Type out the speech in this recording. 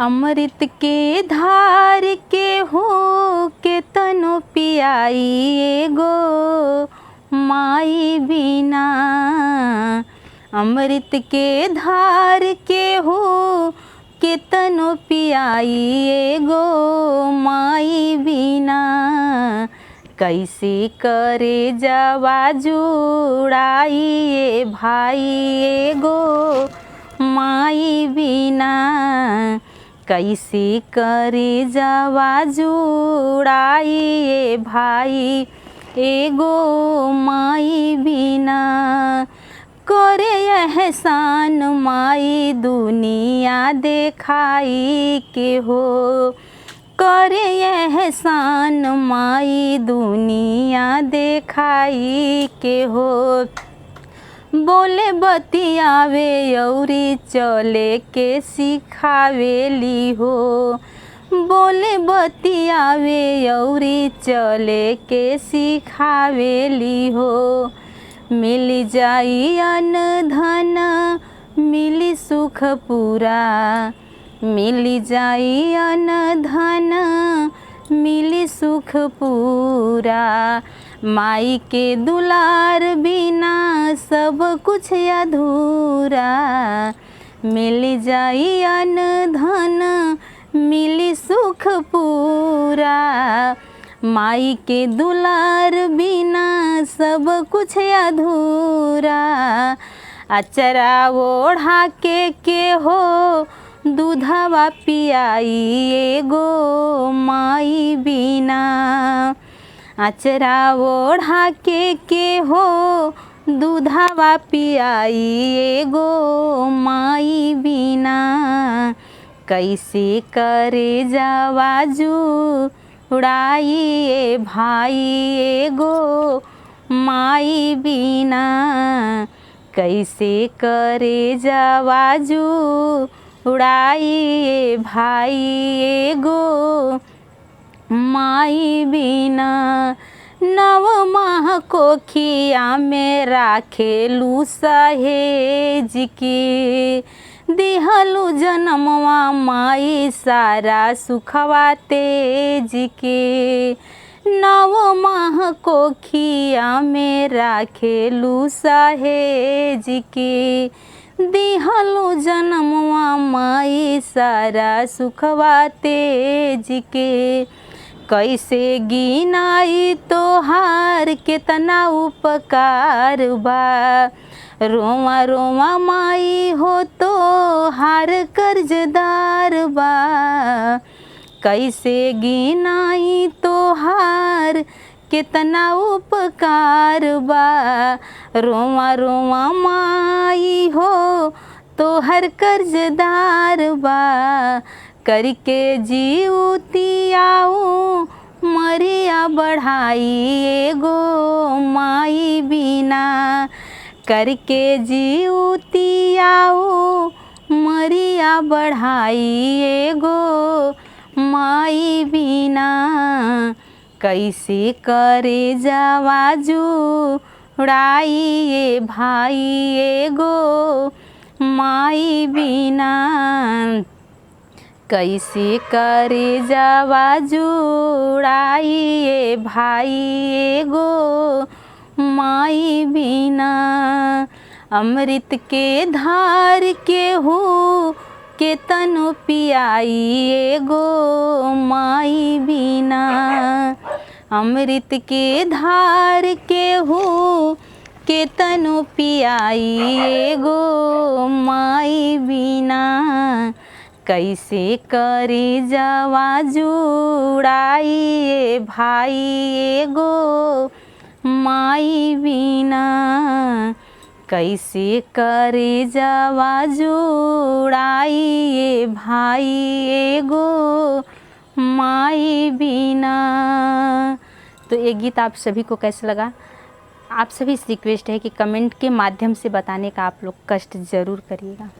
अमृत के धार के हो के तनो पियाई एगो माई बिना। अमृत के धार के हो के तनो पियाई एगो माई बिना। कैसे करे जवा जुड़ाई ए भाई एगो माई बिना। कैसे करे जवा जुड़ाई ए भाई एगो माई बिना। करे एहसान माई दुनिया देखाई के हो। करे एहसान माई दुनिया देखाई के हो। बोले बतियावे अउरी चले के सिखावेली हो। बोले बतियावे अउरी चले के सिखावेली हो। मिल जाई अन्न धन मिली सुख पूरा। मिल जाई अन्न धन मिली सुख पूरा। माई के दुलार बिना सब कुछ अधूरा। मिल जाई अन्न धन मिली सुख पूरा। माई के दुलार बिना सब कुछ अधूरा। अचरा ओढ़ा के हो दूधवा पियाई एगो माई बिना। अचरा ओढ़ा के हो दूधवा पियाई एगो माई बिना। कैसे करे जवा जुड़ाई ए भाई एगो माई बिना। कैसे करे जवा जुड़ाई ए भाई एगो माई बिना। नव माह कोखिया में राखेलू सहेज के। दिहलू जनमवा माई सारा सुखवा तेज के। नव माह कोखिया में राखेलू सहेज के। दिहलू जनमवा माई सारा सुखवा तेज के। कैसे गिनाई तोहार केतना उपकार बा। रोवा रोवा माई हो तोहार कर्जदार बा। कैसे गिनाई तोहार केतना उपकार बा। रोवा रोवा माई हो तोहर कर्जदार बा। करके जीवतियाऊ मरिया बढ़ाई एगो माई बिना। करके जीवतियाऊ मरिया बढ़ाई एगो माई बिना। कैसे करे जवा जुड़ाई ए भाई एगो माई बिना। कैसे करे जवा जुड़ाई ए भाई एगो माई बिना। अमृत के धार के हो के तनो पियाई एगो माई बिना। अमृत के धार के हो के तनो पियाई एगो माई बिना। कैसे करे जवा जुड़ाई ए भाई एगो माई बिना। कैसे करे जवा जुड़ाई ए भाई एगो माई बिना। तो ये गीत आप सभी को कैसा लगा? आप सभी से रिक्वेस्ट है कि कमेंट के माध्यम से बताने का आप लोग कष्ट ज़रूर करिएगा।